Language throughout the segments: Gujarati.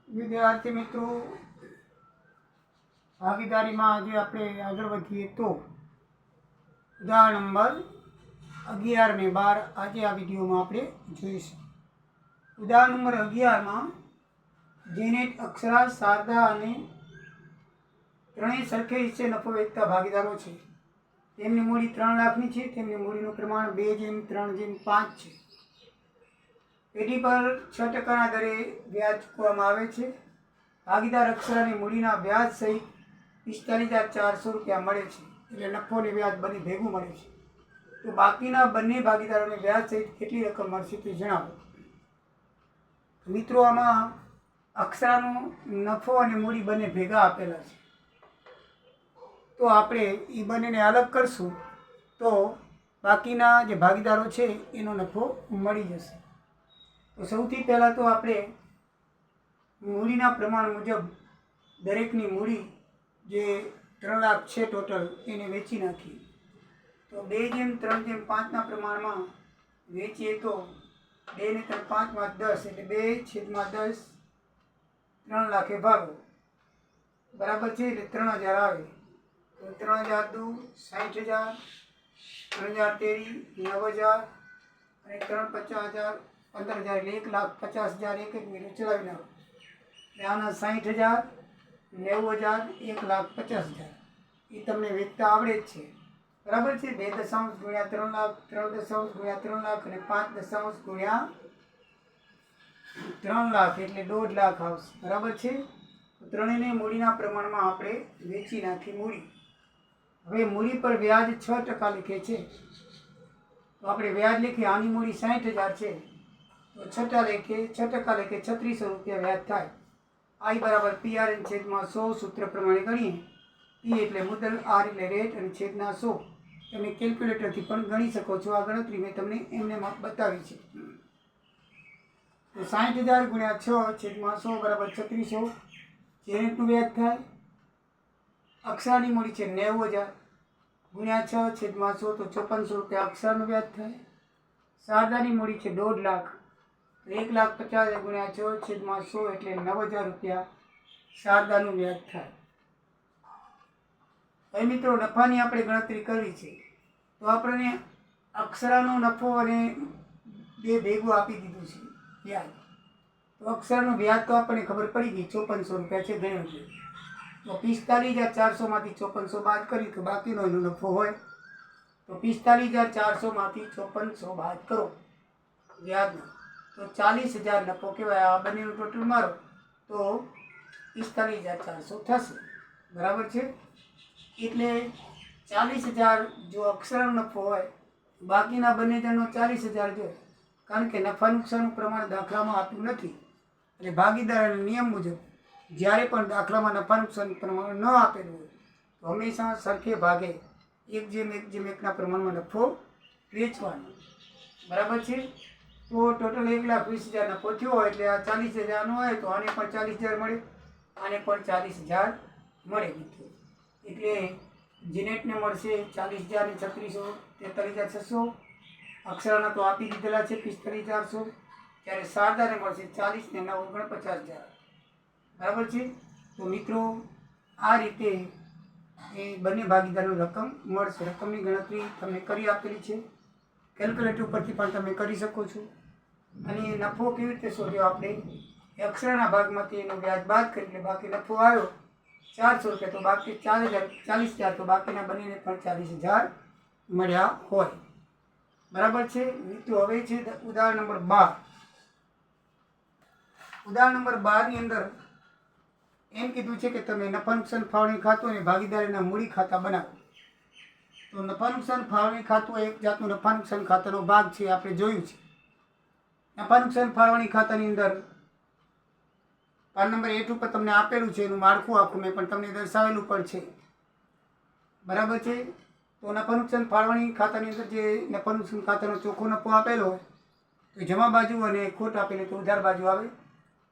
વિદ્યાર્થી મિત્રો, ભાગીદારીમાં આજે આપણે આગળ વધીએ તો ઉદાહરણ નંબર 11 અને 12 આજે આ વિડીયોમાં આપણે જોઈશું. ઉદાહરણ નંબર 11માં જેનેટ, અક્ષરા, શારદા અને ત્રણેય સરખે હિસ્સે નફો વેચતા ભાગીદારો છે. તેમની મૂડી 3 લાખની છે. તેમની મૂડીનું પ્રમાણ 2:3:5 છે. પેઢી પર 6% દરે વ્યાજ ચૂકવવામાં આવે છે. ભાગીદાર અક્ષરાની મૂડીના વ્યાજ સહિત 45,400 રૂપિયા મળે છે. એટલે નફો અને વ્યાજ બંને ભેગું મળે છે. તો બાકીના બંને ભાગીદારોને વ્યાજ સહિત કેટલી રકમ મળશે તે જણાવો. મિત્રો, આમાં અક્ષરાનો નફો અને મૂડી બંને ભેગા આપેલા છે. તો આપણે એ બંનેને અલગ કરશું તો બાકીના જે ભાગીદારો છે એનો નફો મળી જશે. તો સૌથી પહેલાં તો આપણે મૂડીના પ્રમાણ મુજબ દરેકની મૂડી જે 3 લાખ છે ટોટલ એને વેચી નાખીએ. તો 2:3:5ના પ્રમાણમાં વેચીએ તો 2 ને 3 5 માં 10 એટલે 2/10 3 લાખે ભાગો. બરાબર છે, એટલે 3000 આવે. તો 3000 દુ 60,000, 3000 તેરી 9000 અને 3 50,000 15,000 એટલે 1,50,000 એક મિનિટ ચલાવી નાખો. એટલે આના 60,000, 90,000, 1,50,000 એ તમને વેચતા આવડે જ છે. બરાબર છે. 2 દશાંશ ગુણ્યા 3 લાખ, 3 દશાંશ ગુણ્યા 3 લાખ અને 5 દશાંશ ગુણ્યા 3 લાખ એટલે 1.5 લાખ આવશે. બરાબર છે. ત્રણેયને મૂડીના પ્રમાણમાં આપણે વેચી નાખી મૂડી. હવે મૂડી પર વ્યાજ 6% લીખે છે. તો આપણે વ્યાજ લખીએ. આની મૂડી 60,000 છે તો 6% લેખે 3600 રૂપિયા વ્યાજ થાય. I બરાબર PR/100 સૂત્ર પ્રમાણે ગણીએ. P એટલે મુદ્દલ, R એટલે રેટ અને છેદના 100. તમે કેલ્ક્યુલેટરથી પણ ગણી શકો છો. આ ગણતરી મેં તમને એમને બતાવી છે. તો 60,000 ગુણ્યા 6 છેદમાં 100 બરાબર 3600 જેનેટનું વ્યાજ થાય. અક્ષરાની મૂડી છે 90,000 ગુણ્યા 6 છેદમાં 100 તો 5400 રૂપિયા અક્ષરાનું વ્યાજ થાય. શારદાની મૂડી છે 1.5 લાખ, 1,50,000 ગુણ્યા 6 છેદમાં 100 એટલે 9,000 રૂપિયા શારદાનું વ્યાજ થાય. હવે મિત્રો, નફાની આપણે ગણતરી કરવી છે. તો આપણને અક્ષરાનો નફો અને બે ભેગું આપી દીધું છે વ્યાજ. તો અક્ષરનું વ્યાજ તો આપણને ખબર પડી ગઈ 5400 રૂપિયા છે ગણ્યું છે. તો 45,400 માંથી 5400 બાદ કરી તો બાકીનો એનો નફો હોય. તો 45,400 માંથી 5400 બાદ કરો વ્યાજનો તો 40,000 નફો કહેવાય. આ બંનેનું ટોટલ મારો તો 45,400 થશે. બરાબર છે. એટલે 40,000 જો અક્ષરનો નફો હોય, બાકીના બંને જણનો 40,000 જોઈએ. કારણ કે નફા નુકસાનનું પ્રમાણ દાખલામાં આપ્યું નથી. એટલે ભાગીદારના નિયમ મુજબ જ્યારે પણ દાખલામાં નફા નુકસાનનું પ્રમાણ ન આપેલું હોય તો હંમેશા સરખે ભાગે 1:1:1ના પ્રમાણમાં નફો વેચવાનો. બરાબર છે. તો ટોટલ 1,20,000 નફો થયો હોય એટલે આ 40,000નો હોય તો આને પણ 40,000 મળે, આને પણ 40,000 મળે મિત્રો. એટલે જેનેટને મળશે 40,000 ને 3600 43,600. અક્ષરાના તો આપી દીધેલા છે 45,400. ત્યારે શારદાને મળશે 40 ને 9 49,000. બરાબર છે. તો મિત્રો, આ રીતે એ બંને ભાગીદારોની રકમ મળશે. રકમની ગણતરી તમને કરી આપેલી છે. કેલ્ક્યુલેટર ઉપરથી પણ તમે કરી શકો છો. અને નફો કેવી રીતે શોધ્યો આપણે? અક્ષરના ભાગમાંથી એનો વ્યાજ બાદ કરી એટલે બાકી નફો આવ્યો 400 રૂપિયા. તો બાકી 40,000 તો બાકીના બંનેને પણ 40,000 મળ્યા હોય. બરાબર છે મિત્રો. હવે છે ઉદાહરણ નંબર 12. ઉદાહરણ નંબર 12 ની અંદર એમ કીધું છે કે તમે નફા નુકસાન ફાળવણી ખાતું અને ભાગીદારીના મૂડી ખાતા બનાવો. તો નફા નુકસાન ફાળવણી ખાતું એક જાતનું નફા નુકસાન ખાતાનો ભાગ છે. આપણે જોયું છે. નફા નુકસાન ફાળવણી ખાતાની અંદર પાન નંબર 8 ઉપર તમને આપેલું છે એનું માળખું આખું મેં પણ તમને દર્શાવેલું પણ છે. બરાબર છે. તો નફા નુકસાન ફાળવણી ખાતાની અંદર જે નફા નુકસાન ખાતાનો ચોખ્ખો નફો આપેલો હોય તો જમા બાજુ અને ખોટ આપેલી તો ઉધાર બાજુ આવે.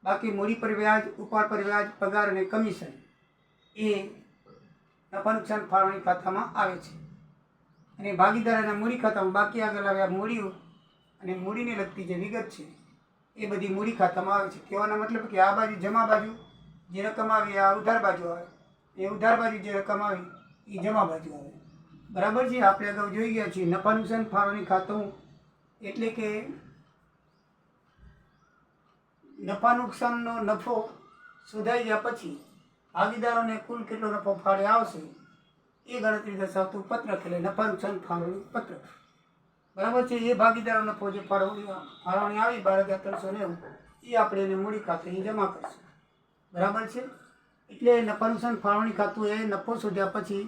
બાકી મૂડી પર વ્યાજ, ઉપાડ પર વ્યાજ, પગાર અને કમિશન એ નફા નુકસાન ફાળવણી ખાતામાં આવે છે. અને ભાગીદારના મૂડી ખાતામાં બાકી આગળ આવ્યા મૂડીઓ અને મૂડીને લગતી જે વિગત છે એ બધી મૂડી ખાતામાં આવે છે. કહેવાનો મતલબ કે આ બાજુ જમા બાજુ જે રકમ આવી આ ઉધાર બાજુ આવે, એ ઉધાર બાજુ જે રકમ આવી એ જમા બાજુ આવે. બરાબર છે. આપણે અગાઉ જોઈ ગયા છીએ નફા નુકસાન ફાળવણી ખાતું એટલે કે નફા નુકસાનનો નફો શોધાઈ ગયા પછી ભાગીદારોને કુલ કેટલો નફો ફાળે આવશે એ ગણતરી દર્શાવતું પત્રક એટલે નફા નુકસાન ફાળવણી પત્રક. બરાબર છે. એ ભાગીદારો નફો જે ફાળવણી આવી 12,390 એ આપણે એને મૂડી ખાતે જમા કરશું. બરાબર છે. એટલે નફા નુકસાન ફાળવણી ખાતું એ નફો શોધ્યા પછી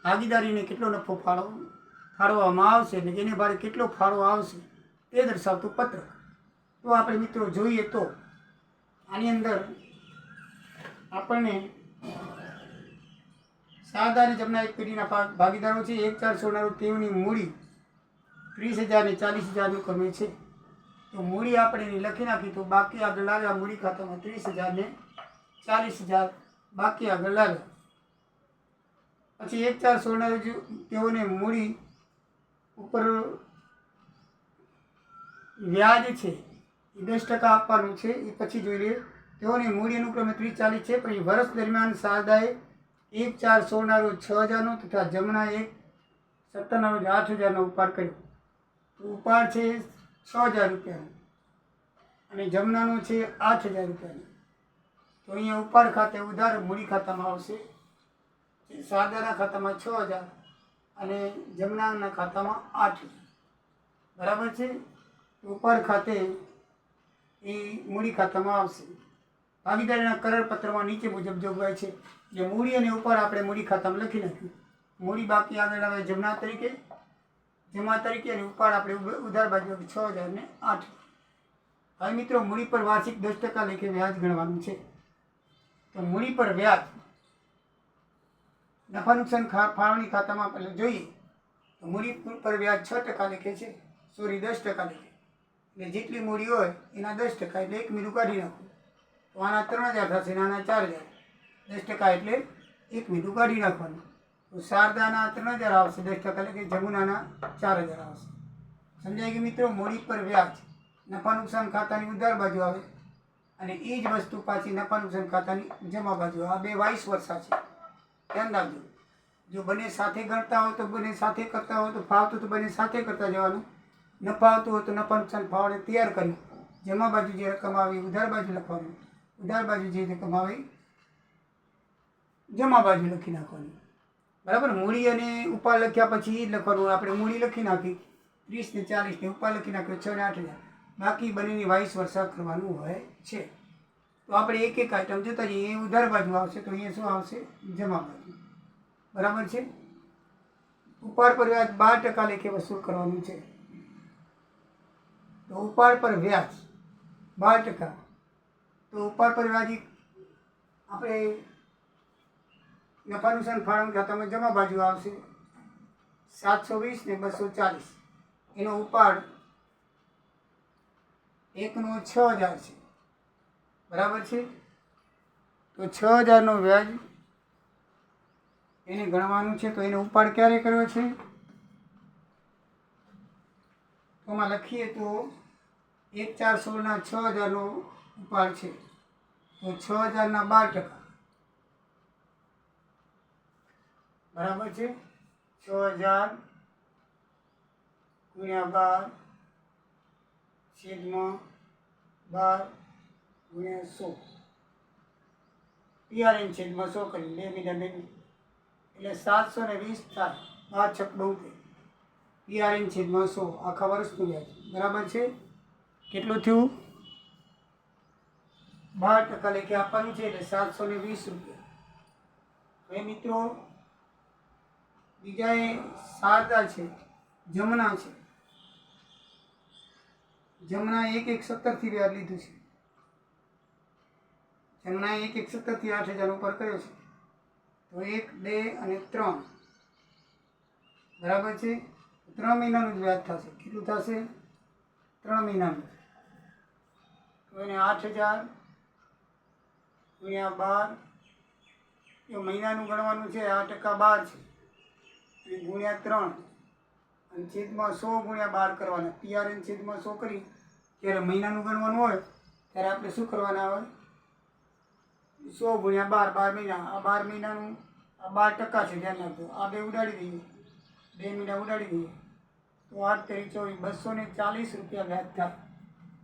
ભાગીદારીને કેટલો નફો ફાળવવામાં આવશે અને એને ભારે કેટલો ફાળો આવશે તે દર્શાવતું પત્રક. તો આપણે મિત્રો જોઈએ તો આની અંદર આપણને સાદા અને જમના એક પેઢીના ભાગીદારો છે. 1,416 તેઓની મૂડી 30,000 ને 40,000 ક્રમે છે. તો મૂડી આપણે એની લખી નાખી તો બાકી આગળ લાવ્યા મૂડી ખાતામાં 30,000 ને 40,000 બાકી આગળ લાવ્યા. પછી 1,416 તેઓને મૂડી ઉપર વ્યાજ છે એ 10% આપવાનું છે. એ પછી જોઈ લઈએ. તેઓની મૂડી અનુક્રમે 30-40 છે. પછી વર્ષ દરમિયાન શારદાએ 1,416 રોજ 6,000નો તથા જમના 1,17 રોજ 8,000નો ઉપાડ કર્યો. તો ઉપાડ છે 6,000 રૂપિયાનો અને જમનાનો છે 8,000 રૂપિયાનો. તો અહીંયા ઉપાડ ખાતે ઉધાર મૂડી ખાતામાં આવશે. શારદાના ખાતામાં 6,000 અને જમનાના ખાતામાં 8,000. બરાબર છે. ઉપાડ ખાતે એ મૂડી ખાતામાં આવશે. ભાગીદારીના કરારપત્રમાં નીચે મુજબ જોગવાઈ છે. જે મૂડી અને ઉપાડ આપણે મૂડી ખાતામાં લખી નાખ્યું. મૂડી બાકી આગળ આવે જમા તરીકે અને ઉપાડ આપણે ઉધાર બાજુ 6,000 ને 8,000. હવે મિત્રો મૂડી પર વાર્ષિક 10% લેખે વ્યાજ ગણવાનું છે. તો મૂડી પર વ્યાજ નફા નુકસાન ફાળવણી ખાતામાં આપણે જોઈએ તો મૂડી પર વ્યાજ 6% લેખે છે. 10% લેખે. એટલે જેટલી મૂડી હોય એના 10% એટલે 1 મહિનું કાઢી નાખવું. તો આના 3,000 થશે અને આના 4,000. 10% એટલે 1 મહિનું કાઢી નાખવાનું. તો શારદાના 3,000 આવશે 10% એટલે કે જમુનાના 4,000 આવશે. સમજાય કે મિત્રો? મૂડી પર વ્યાજ નફા નુકસાન ખાતાની ઉધાર બાજુ આવે અને એ જ વસ્તુ પાછી નફા નુકસાન ખાતાની જમા બાજુ. આ બે વાઇસ વર્ષા છે. ધ્યાન રાખજો. જો બંને સાથે ગણતા હોય તો બંને સાથે કરતા હોય તો ફાવતું તો બંને સાથે કરતા જવાનું. ન ફાવતું હોય તો નફા નુકસાન ફાળવણી તૈયાર કરી જમા બાજુ જે રકમ આવી ઉધાર બાજુ લખવાની, ઉધાર બાજુ જે રકમ આવી જમા બાજુ લખી નાખવાની. બરાબર. મૂડી અને ઉપાડ લખ્યા પછી એ જ લખવાનું. આપણે મૂડી લખી નાખી 30 ને 40 ને ઉપાડ લખી નાખ્યો 6 ને 8,000. બાકી બંનેની વાઇસ વર્ષા કરવાનું હોય છે. તો આપણે એક એક આઈટમ જોતા જઈએ. એ ઉધાર બાજુ આવશે તો અહીંયા શું આવશે? જમા બાજુ. બરાબર છે. ઉપાડ પર વ્યાજ 12% લેખે વસૂલ કરવાનું છે. તો ઉપાડ પર વ્યાજ 12%. તો ઉપાડ પર વ્યાજ આપણે નફા નુકસાન ફાળવણી ખાતામાં જમા બાજુ આવશે 720 ને 240. એનો ઉપાડ એકનો 6,000 છે. બરાબર છે. તો 6,000નો વ્યાજ એને ગણવાનું છે. તો એનો ઉપાડ ક્યારે કર્યો છે? તો આમાં લખીએ તો 1,416ના 6,000નો ઉપાડ છે. તો 6,000ના 12%. બરાબર છે. 6,000 ગુણ્યા 12 છેદમાં 12 ગુણ્યા 100 PRN છેદમાં 100 કરી 2 મીડા 2 એટલે 720 થાય. 12 છક 72. PRN છેદમાં 100 આખા વર્ષનું વ્યાજ. બરાબર છે. કેટલું થયું? 12% લેખે આપવાનું છે એટલે 720 રૂપિયા. હવે મિત્રો બીજા એ શારદા છે, જમના છે. જમના 1,117 થી વ્યાજ લીધું છે. જમના 1,117 થી 8,000 ઉપર કર્યો છે. તો 1, 2 અને 3. બરાબર છે. 3 મહિનાનું જ વ્યાજ થશે. કેટલું થશે? 3 મહિનાનું. તો એને 8,000 ગુણ્યા 12 એ મહિનાનું ગણવાનું છે. 8% 12 છે અને ગુણ્યા 3 અને છેદમાં 100 ગુણ્યા 12 કરવાના. PRN છેદમાં 100 કરી ત્યારે મહિનાનું ગણવાનું હોય ત્યારે આપણે શું કરવાના આવે? 100 ગુણ્યા 12, 12 મહિના. આ 12 મહિનાનું આ 12% છે, ધ્યાન રાખજો. આ બે ઉડાડી દઈએ, 2 મહિના ઉડાડી દઈએ તો 8 તેરી 24, 240 રૂપિયા વ્યાજ થાય.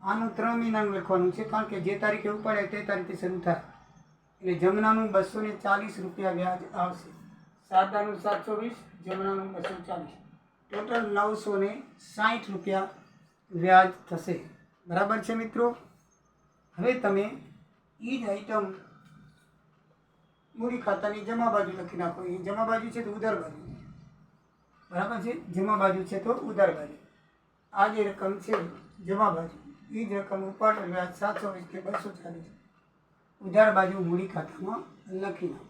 આનું 3 મહિનાનું લખવાનું છે, કારણ કે જે તારીખે ઉપાડે તે તારીખે શરૂ થાય. એટલે જમનાનું 240 રૂપિયા વ્યાજ આવશે. સાદાનું 720, જમનાનું 240, ટોટલ 960 રૂપિયા વ્યાજ થશે. બરાબર છે મિત્રો? હવે તમે એ જ આઈટમ મૂડી ખાતાની જમા બાજુ લખી નાખો. એ જમા બાજુ છે તો ઉધાર બાજુ, બરાબર છે? જમા બાજુ છે તો ઉધાર બાજુ. આ જે રકમ છે જમા બાજુ, એ જ રકમ ઉપાડ વ્યાજ 720 કે 240 ઉધાર બાજુ મૂડી ખાતામાં લખી નાખો.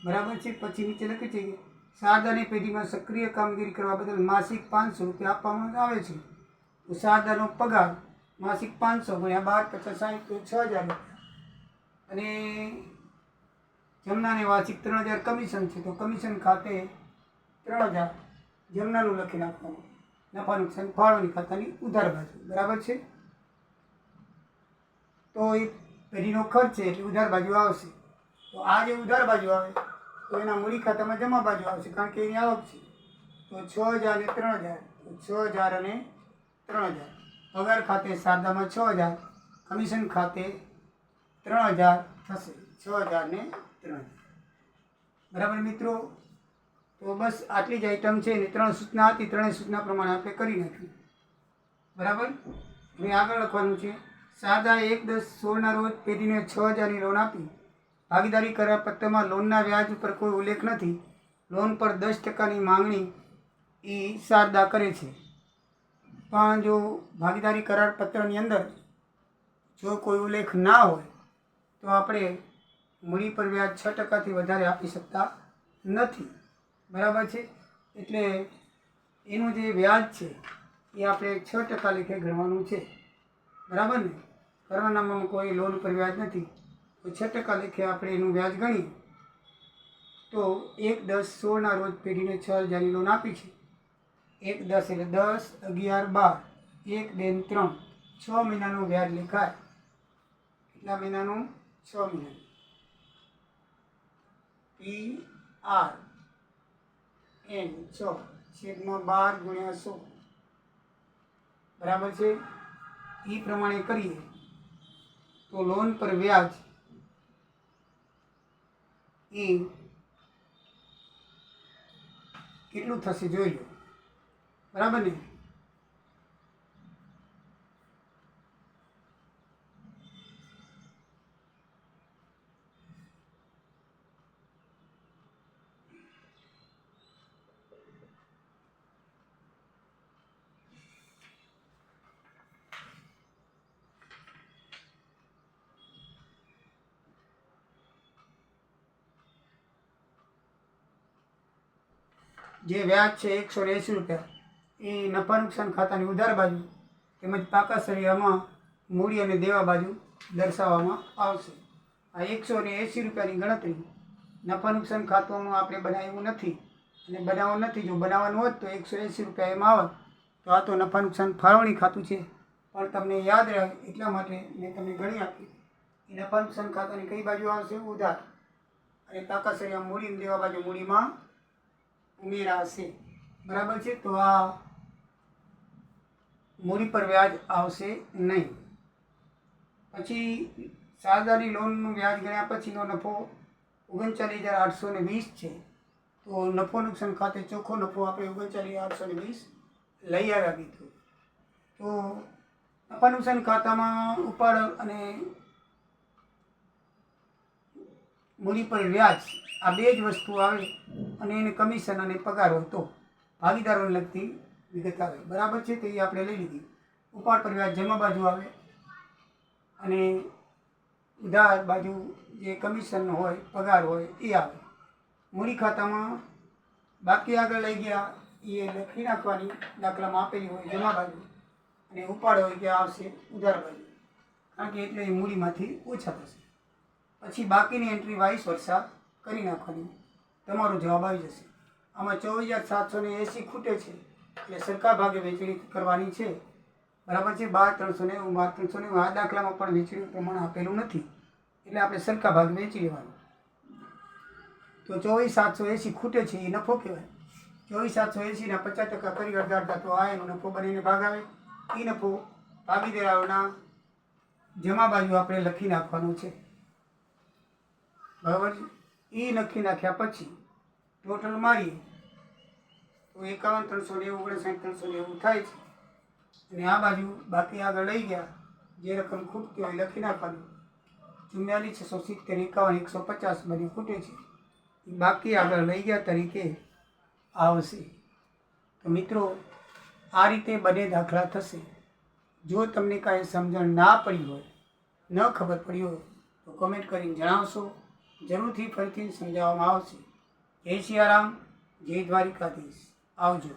બરાબર છે? પછી નીચે લખી છે કે સાદાની પેઢીમાં સક્રિય કામગીરી કરવા બદલ માસિક 500 રૂપિયા આપવામાં આવે છે. તો સાદાનો પગાર માસિક 500 ગુણ્યા 12, 50, 60 તો 6000 રૂપિયા. અને જમનાને વાર્ષિક 3000 કમિશન છે, તો કમિશન ખાતે 3000 જમનાનું લખી નાખવાનું. નફા નુકસાન ફાળવણી ખાતાની ઉધાર બાજુ. બરાબર છે? તો એ પેઢીનો ખર્ચ છે એટલે ઉધાર બાજુ આવશે. તો આ જે ઉધાર બાજુ આવે તો એના મૂડી ખાતામાં જમા બાજુ આવશે, કારણ કે એની આવક છે. તો 6000 અને 3000, તો 6000 અને 3000. પગાર ખાતે સાદામાં 6000, કમિશન ખાતે 3000 થશે. 6000 ને 3000. બરાબર મિત્રો? તો બસ આટલી જ આઈટમ છે ને 3 સૂચના હતી. 3 સૂચના પ્રમાણે આપણે કરી નાખ્યું. બરાબર? હવે આગળ લખવાનું છે. સાદા 1/10/16 રોજ પેઢીને 6000ની લોન આપી. ભાગીદારી કરાર પત્રમાં લોનના વ્યાજ ઉપર કોઈ ઉલ્લેખ નથી. લોન પર 10%ની માંગણી એ સારદા કરે છે. પણ જો ભાગીદારી કરાર પત્રની અંદર જો કોઈ ઉલ્લેખ ના હોય તો આપણે મૂડી પર વ્યાજ 6%થી વધારે આપી શકતા નથી. બરાબર છે? એટલે એનું જે વ્યાજ છે એ આપણે 6% લેખે ગણવાનું છે. બરાબર ને? કરવાનામાં કોઈ લોન પર વ્યાજ નથી, તો 6% લેખે આપણે એનું વ્યાજ ગણીએ તો 1/10/16 રોજ પેઢીને 6000ની લોન આપી છે. 1/10 એટલે 10, 11, 12, 1, 2, 3, 6 મહિનાનું વ્યાજ લેખાય. કેટલા મહિનાનું? 6 મહિનાનું. PRN 6/12 ગુણ્યા 100. બરાબર છે? એ પ્રમાણે કરીએ તો લોન પર વ્યાજ એ કેટલું થશે જોઈ લો. બરાબર ને? જે વ્યાજ છે 180 રૂપિયા એ નફા નુકસાન ખાતાની ઉધાર બાજુ તેમજ પાકા સળિયામાં મૂડી અને દેવા બાજુ દર્શાવવામાં આવશે. આ 180 રૂપિયાની ગણતરી નફા નુકસાન ખાતામાં આપણે બનાવ્યું નથી, અને બનાવવાનું નથી. જો બનાવવાનું હોત તો 180 રૂપિયા એમાં આવત. તો આ તો નફા નુકસાન ફાળવણી ખાતું છે, પણ તમને યાદ રહે એટલા માટે મેં તમને ગણી આપી. એ નફા નુકસાન ખાતાની કઈ બાજુ આવશે? ઉધાર. અને પાકા સળિયા મૂડી અને દેવા બાજુ મૂડીમાં ઉમેરાશે. બરાબર છે? તો આ મૂડી પર વ્યાજ આવશે નહીં. પછી સાદાની લોનનું વ્યાજ ગણ્યા પછીનો નફો 39,820 છે. તો નફો નુકસાન ખાતે ચોખ્ખો નફો આપણે 39,820 લઈ આવ્યા કીધું. તો નફા નુકસાન ખાતામાં ઉપાડ અને મૂડી પર વ્યાજ આ બે જ વસ્તુ આવે, અને એને કમિશન અને પગાર હોય તો ભાગીદારોને લગતી વિગત આવે. બરાબર છે? તો એ આપણે લઈ લીધી. ઉપાડ પર વ્યાજ જમા બાજુ આવે, અને ઉધાર બાજુ જે કમિશન હોય પગાર હોય એ આવે. મૂડી ખાતામાં બાકી આગળ લઈ ગયા એ લખી નાખવાની, દાખલામાં આપેલી હોય જમા બાજુ, અને ઉપાડ હોય કે આવશે ઉધાર બાજુ, કારણ કે એટલે એ મૂડીમાંથી ઓછા થશે. પછી બાકીની એન્ટ્રી વાઇસ વર્ષા કરી નાખવાની. તમારો જવાબ આવી જશે. આમાં 24,780 ખૂટે છે, એટલે સરખા ભાગે વહેંચણી કરવાની છે. બરાબર છે. 12,390 12,390 આ દાખલામાં પણ વેચણી પ્રમાણ આપેલું નથી, એટલે આપણે સરખા ભાગ વેચી લેવાનું. તો 24,780 ખૂટે છે, એ નફો કહેવાય. 24,780 ના 50% કરી અડધા તો આ એનો નફો બનીને ભાગ આવે. એ નફો ભાગીદારોના જમા બાજુ આપણે લખી નાખવાનું છે, બરાબર છે. એ લખી નાખ્યા પછી ટોટલ મારીએ તો 51,390 59,390 થાય છે. અને આ બાજુ બાકી આગળ લઈ ગયા, જે રકમ ખૂટતી હોય લખી નાખવાની. 44,670 51 150 બધી ખૂટે છે, એ બાકી આગળ લઈ ગયા તરીકે આવશે. તો મિત્રો, આ રીતે બંને દાખલા થશે. જો તમને કાંઈ સમજણ ના પડી હોય, ન ખબર પડી હોય તો કોમેન્ટ કરીને જણાવશો. જરૂરથી ફરીથી સમજાવવામાં આવશે. જય સિયારામ, જય દ્વારિકાધીશ. આવજો.